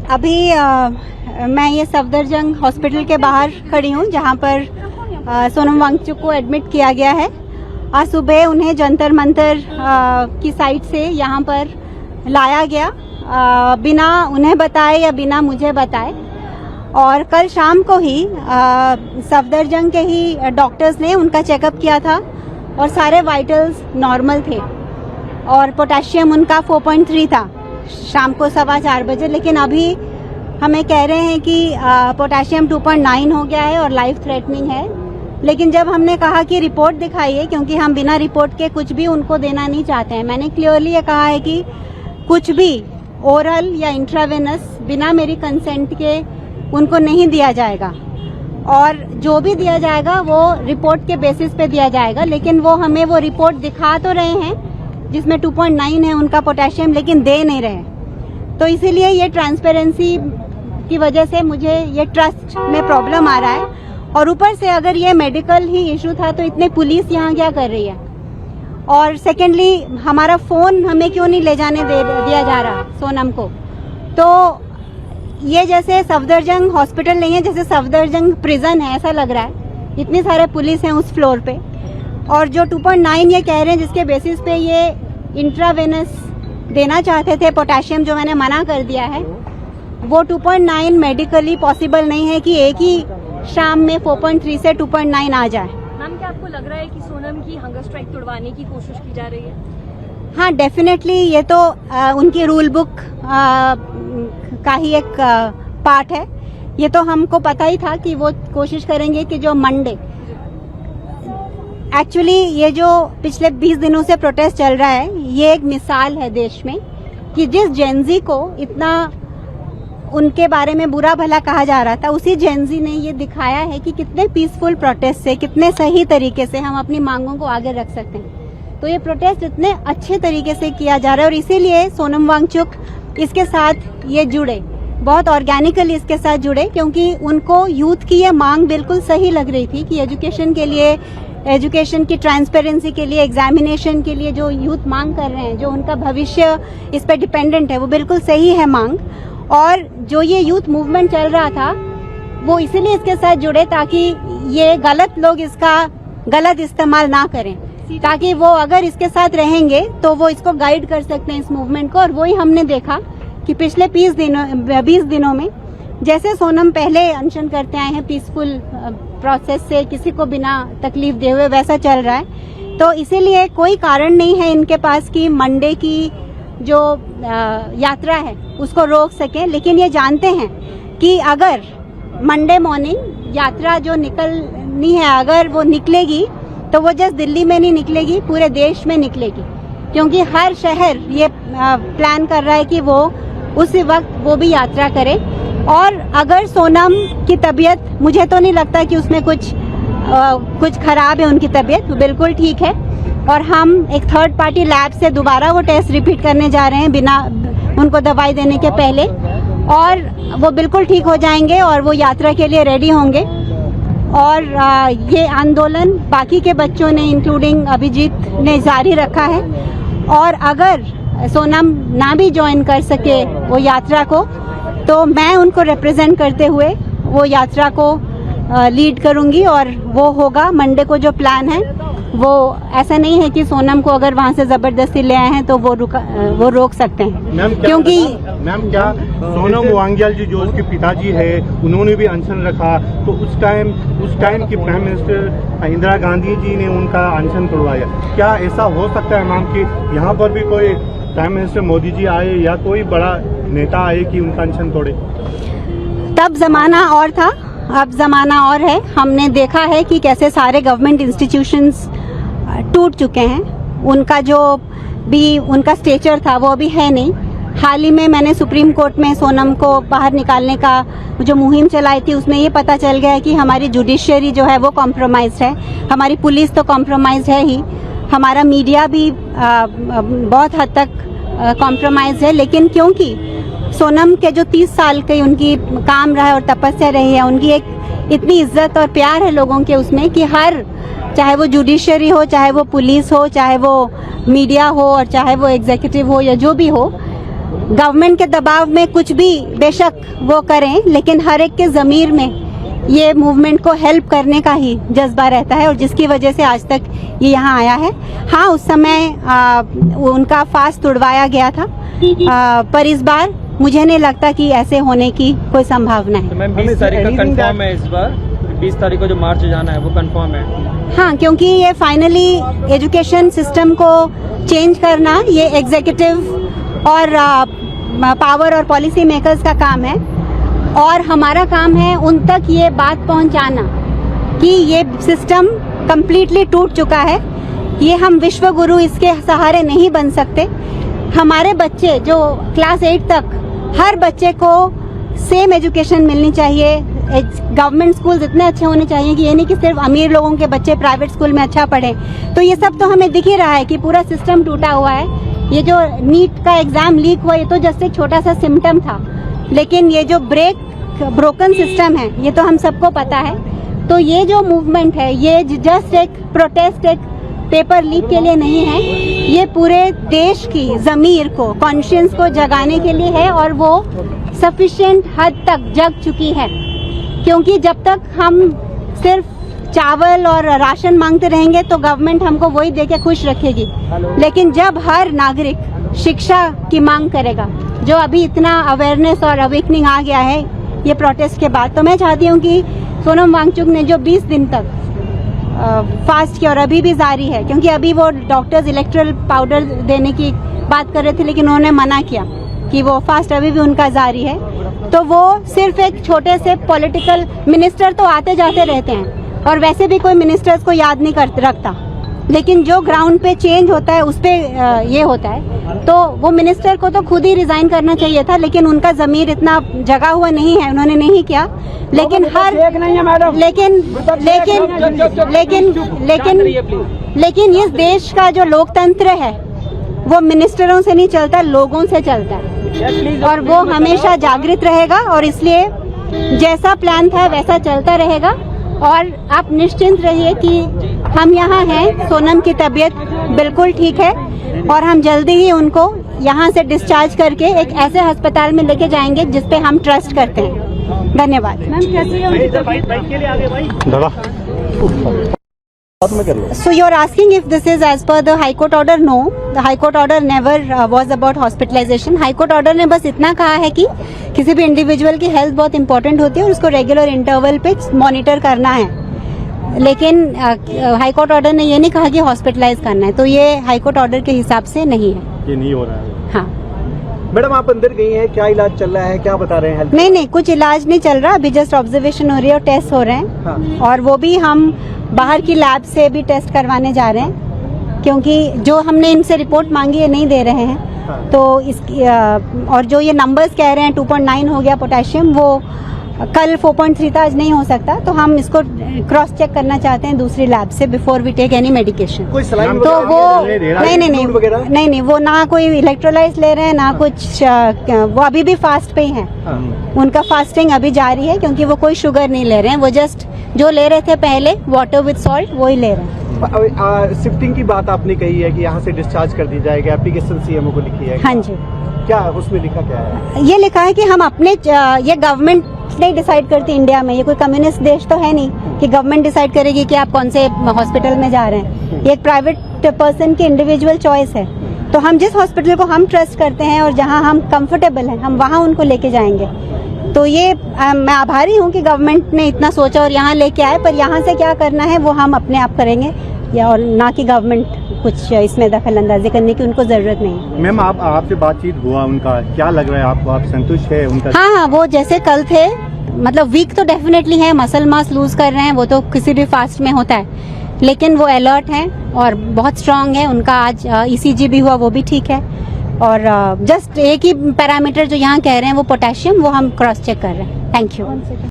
अभी मैं ये सफदरजंग हॉस्पिटल के बाहर खड़ी हूँ जहाँ पर सोनम वांगचुक को एडमिट किया गया है। आज सुबह उन्हें जंतर मंतर की साइड से यहाँ पर लाया गया बिना उन्हें बताए या बिना मुझे बताए। और कल शाम को ही सफदरजंग के ही डॉक्टर्स ने उनका चेकअप किया था और सारे वाइटल्स नॉर्मल थे और पोटेशियम उनका 4.3 था शाम को 4:15 बजे। लेकिन अभी हमें कह रहे हैं कि पोटेशियम 2.9 हो गया है और लाइफ थ्रेटनिंग है। लेकिन जब हमने कहा कि रिपोर्ट दिखाइए, क्योंकि हम बिना रिपोर्ट के कुछ भी उनको देना नहीं चाहते हैं, मैंने क्लियरली ये कहा है कि कुछ भी ओरल या इंट्रावेनस बिना मेरी कंसेंट के उनको नहीं दिया जाएगा और जो भी दिया जाएगा वो रिपोर्ट के बेसिस पे दिया जाएगा। लेकिन वो हमें वो रिपोर्ट दिखा तो रहे हैं जिसमें 2.9 है उनका पोटेशियम, लेकिन दे नहीं रहे। तो इसीलिए ये ट्रांसपेरेंसी की वजह से मुझे ये ट्रस्ट में प्रॉब्लम आ रहा है। और ऊपर से अगर ये मेडिकल ही इशू था तो इतने पुलिस यहाँ क्या कर रही है? और सेकेंडली हमारा फोन हमें क्यों नहीं ले जाने दिया जा रहा सोनम को? तो ये जैसे सफदरजंग हॉस्पिटल नहीं है, जैसे सफदरजंग प्रिजन है ऐसा लग रहा है। इतने सारे पुलिस हैं उस फ्लोर पे और जो 2.9 ये कह रहे हैं जिसके बेसिस पे ये इंट्रावेनस देना चाहते थे पोटेशियम, जो मैंने मना कर दिया है, वो 2.9 मेडिकली पॉसिबल नहीं है कि एक ही शाम में 4.3 से 2.9 आ जाए। मैम, क्या आपको लग रहा है कि सोनम की हंगर स्ट्राइक तोड़वाने की कोशिश की जा रही है? हाँ, डेफिनेटली ये तो उनकी रूल बुक का ही एक पार्ट है। ये तो हमको पता ही था कि वो कोशिश करेंगे कि जो मंडे, एक्चुअली ये जो पिछले 20 दिनों से प्रोटेस्ट चल रहा है, ये एक मिसाल है देश में कि जिस जेनजी को इतना उनके बारे में बुरा भला कहा जा रहा था, उसी जेनजी ने ये दिखाया है कि कितने पीसफुल प्रोटेस्ट से, कितने सही तरीके से हम अपनी मांगों को आगे रख सकते हैं। तो ये प्रोटेस्ट इतने अच्छे तरीके से किया जा रहा है और इसीलिए सोनम वांगचुक इसके साथ ये जुड़े, बहुत ऑर्गेनिकली इसके साथ जुड़े, क्योंकि उनको यूथ की ये मांग बिल्कुल सही लग रही थी कि एजुकेशन के लिए, एजुकेशन की ट्रांसपेरेंसी के लिए, एग्जामिनेशन के लिए जो यूथ मांग कर रहे हैं, जो उनका भविष्य इस पर डिपेंडेंट है, वो बिल्कुल सही है मांग। और जो ये यूथ मूवमेंट चल रहा था वो इसीलिए इसके साथ जुड़े ताकि ये गलत लोग इसका गलत इस्तेमाल ना करें, ताकि वो अगर इसके साथ रहेंगे तो वो इसको गाइड कर सकते हैं इस मूवमेंट को। और वही हमने देखा कि पिछले 20 दिनों में जैसे सोनम पहले अनशन करते आए हैं पीसफुल प्रोसेस से, किसी को बिना तकलीफ दे हुए, वैसा चल रहा है। तो इसीलिए कोई कारण नहीं है इनके पास कि मंडे की जो यात्रा है उसको रोक सके। लेकिन ये जानते हैं कि अगर मंडे मॉर्निंग यात्रा जो निकलनी है, अगर वो निकलेगी तो वो जस्ट दिल्ली में नहीं निकलेगी, पूरे देश में निकलेगी, क्योंकि हर शहर ये प्लान कर रहा है कि वो उसी वक्त वो भी यात्रा करे। और अगर सोनम की तबीयत, मुझे तो नहीं लगता कि उसमें कुछ खराब है उनकी तबीयत, बिल्कुल ठीक है। और हम एक थर्ड पार्टी लैब से दोबारा वो टेस्ट रिपीट करने जा रहे हैं बिना उनको दवाई देने के पहले, और वो बिल्कुल ठीक हो जाएंगे और वो यात्रा के लिए रेडी होंगे। और ये आंदोलन बाकी के बच्चों ने, इंक्लूडिंग अभिजीत ने, जारी रखा है। और अगर सोनम ना भी ज्वाइन कर सके वो यात्रा को, तो मैं उनको रिप्रेजेंट करते हुए वो यात्रा को लीड करूंगी और वो होगा मंडे को। जो प्लान है वो ऐसा नहीं है कि सोनम को अगर वहां से जबरदस्ती ले आए हैं तो वो रोक सकते हैं, क्योंकि मैम क्या सोनम वांग्याल जी जो उसके पिताजी है उन्होंने भी अनशन रखा, तो उस टाइम की प्राइम मिनिस्टर इंदिरा गांधी जी ने उनका अनशन तोड़वाया। क्या ऐसा हो सकता है मैम कि यहाँ पर भी कोई प्राइम मिनिस्टर मोदी जी आए या कोई बड़ा नेता आए कि उनका अनशन तोड़े? तब जमाना और था, अब जमाना और है। हमने देखा है कि कैसे सारे गवर्नमेंट इंस्टीट्यूशंस टूट चुके हैं, उनका जो भी उनका स्टेचर था वो भी है नहीं। हाल ही में मैंने सुप्रीम कोर्ट में सोनम को बाहर निकालने का जो मुहिम चलाई थी, उसमें ये पता चल गया है कि हमारी जुडिशियरी जो है वो कॉम्प्रोमाइज्ड है, हमारी पुलिस तो कॉम्प्रोमाइज्ड है ही, हमारा मीडिया भी बहुत हद तक कॉम्प्रोमाइज्ड है। लेकिन क्योंकि सोनम के जो 30 साल के उनकी काम रहा है और तपस्या रही है, उनकी एक इतनी इज्जत और प्यार है लोगों के उसमें कि हर, चाहे वो जुडिशियरी हो, चाहे वो पुलिस हो, चाहे वो मीडिया हो और चाहे वो एग्जीक्यूटिव हो या जो भी हो, गवर्नमेंट के दबाव में कुछ भी बेशक वो करें, लेकिन हर एक के ज़मीर में ये मूवमेंट को हेल्प करने का ही जज्बा रहता है और जिसकी वजह से आज तक ये यहाँ आया है। हाँ, उस समय उनका फास्ट तुड़वाया गया था, पर इस बार मुझे नहीं लगता कि ऐसे होने की कोई संभावना है। तो मैम 20 तारीख का कंफर्म है, इस बार 20 तारीख को जो मार्च जाना है वो कंफर्म है? हाँ, क्योंकि ये फाइनली एजुकेशन सिस्टम को चेंज करना ये एग्जीक्यूटिव और पावर और पॉलिसी मेकर्स का काम है और हमारा काम है उन तक ये बात पहुंचाना कि ये सिस्टम कंप्लीटली टूट चुका है। ये हम विश्व गुरु इसके सहारे नहीं बन सकते। हमारे बच्चे जो क्लास 8 तक, हर बच्चे को सेम एजुकेशन मिलनी चाहिए। गवर्नमेंट स्कूल्स इतने अच्छे होने चाहिए कि ये नहीं कि सिर्फ अमीर लोगों के बच्चे प्राइवेट स्कूल में अच्छा पढ़ें। तो ये सब तो हमें दिख ही रहा है कि पूरा सिस्टम टूटा हुआ है। ये जो नीट का एग्जाम लीक हुआ, ये तो जस्ट एक छोटा सा सिम्टम था, लेकिन ये जो ब्रोकन सिस्टम है ये तो हम सबको पता है। तो ये जो मूवमेंट है ये जस्ट एक प्रोटेस्ट, एक पेपर लीक के लिए नहीं है, ये पूरे देश की ज़मीर को, कॉन्शियंस को जगाने के लिए है और वो सफिशिएंट हद तक जग चुकी है। क्योंकि जब तक हम सिर्फ चावल और राशन मांगते रहेंगे तो गवर्नमेंट हमको वही देके खुश रखेगी, लेकिन जब हर नागरिक शिक्षा की मांग करेगा, जो अभी इतना अवेयरनेस और अवेकनिंग आ गया है ये प्रोटेस्ट के बाद, तो मैं चाहती हूँ कि सोनम वांगचुक ने जो 20 दिन तक फास्ट किया और अभी भी जारी है, क्योंकि अभी वो डॉक्टर्स इलेक्ट्रल पाउडर देने की बात कर रहे थे लेकिन उन्होंने मना किया कि वो फास्ट अभी भी उनका जारी है। तो वो सिर्फ एक छोटे से पॉलिटिकल मिनिस्टर तो आते जाते रहते हैं और वैसे भी कोई मिनिस्टर्स को याद नहीं रखता, लेकिन जो ग्राउंड पे चेंज होता है उस पे ये होता है। तो वो मिनिस्टर को तो खुद ही रिजाइन करना चाहिए था, लेकिन उनका जमीर इतना जगा हुआ नहीं है, उन्होंने नहीं किया। लेकिन लेकिन इस देश का जो लोकतंत्र है वो मिनिस्टरों से नहीं चलता, लोगों से चलता है और वो हमेशा जागृत रहेगा और इसलिए जैसा प्लान था वैसा चलता रहेगा। और आप निश्चिंत रहिए कि हम यहाँ हैं, सोनम की तबीयत बिल्कुल ठीक है और हम जल्दी ही उनको यहाँ से डिस्चार्ज करके एक ऐसे अस्पताल में लेके जाएंगे जिस पे हम ट्रस्ट करते हैं। धन्यवाद। Ma'am So you're asking if this is as per the High Court order? No, the High Court order never was about hospitalization. High Court order ने बस इतना कहा है कि किसी भी इंडिविजुअल की हेल्थ बहुत इंपॉर्टेंट होती है और उसको रेगुलर इंटरवल पे मॉनिटर करना है, लेकिन हाई कोर्ट ऑर्डर ने ये नहीं कहा कि हॉस्पिटलाइज करना है। तो ये हाई कोर्ट ऑर्डर के हिसाब से नहीं है, ये नहीं हो रहा है। हाँ मैडम, आप अंदर गई हैं, क्या इलाज चल रहा है, क्या बता रहे हैं? नहीं, कुछ इलाज नहीं चल रहा, अभी जस्ट ऑब्जर्वेशन हो रही है और टेस्ट हो रहे हैं। हाँ। और वो भी हम बाहर की लैब से भी टेस्ट करवाने जा रहे हैं, क्योंकि जो हमने इनसे रिपोर्ट मांगी है नहीं दे रहे हैं। हाँ। तो इसकी और जो ये नंबर्स कह रहे हैं 2.9 हो गया पोटेशियम, वो कल 4.3 था, आज नहीं हो सकता। तो हम इसको क्रॉस चेक करना चाहते हैं दूसरी लैब से before we take any medication. कोई सलाइन तो वो नहीं, वो ना कोई इलेक्ट्रोलाइज ले रहे हैं ना कुछ, वो अभी भी फास्ट पे ही हैं। हाँ। उनका फास्टिंग अभी जारी है, क्योंकि वो कोई शुगर नहीं ले रहे हैं, वो जस्ट जो ले रहे थे पहले वाटर विद सॉल्ट वही ले रहे हैं। शिफ्टिंग की बात आपने कही है कि यहाँ से डिस्चार्ज कर दी जाएगी, एप्लीकेशन सीएमओ को लिखी है। हाँ जी। क्या उसमें लिखा क्या है? ये लिखा है कि हम अपने, ये गवर्नमेंट नहीं डिसाइड करती इंडिया में, ये कोई कम्युनिस्ट देश तो है नहीं कि गवर्नमेंट डिसाइड करेगी कि आप कौन से हॉस्पिटल में जा रहे हैं। ये एक प्राइवेट पर्सन की इंडिविजुअल चॉइस है। तो हम जिस हॉस्पिटल को हम ट्रस्ट करते हैं और जहां हम कंफर्टेबल हैं, हम वहां उनको लेके जाएंगे। तो ये मैं आभारी हूं कि गवर्नमेंट ने इतना सोचा और यहाँ लेके आए, पर यहाँ से क्या करना है वो हम अपने आप करेंगे, या और ना कि गवर्नमेंट कुछ इसमें दखल अंदाजी करने की उनको जरूरत नहीं। मैम, आपसे बातचीत हुआ उनका, क्या लग रहा है आपको? आप संतुष्ट है उनका? हाँ, वो जैसे कल थे, मतलब वीक तो डेफिनेटली है, मसल मास लूज कर रहे हैं, वो तो किसी भी फास्ट में होता है, लेकिन वो अलर्ट हैं और बहुत स्ट्रांग है। उनका आज ECG भी हुआ, वो भी ठीक है। और जस्ट एक ही पैरामीटर जो यहाँ कह रहे हैं वो पोटेशियम, वो हम क्रॉस चेक कर रहे हैं। Thank you.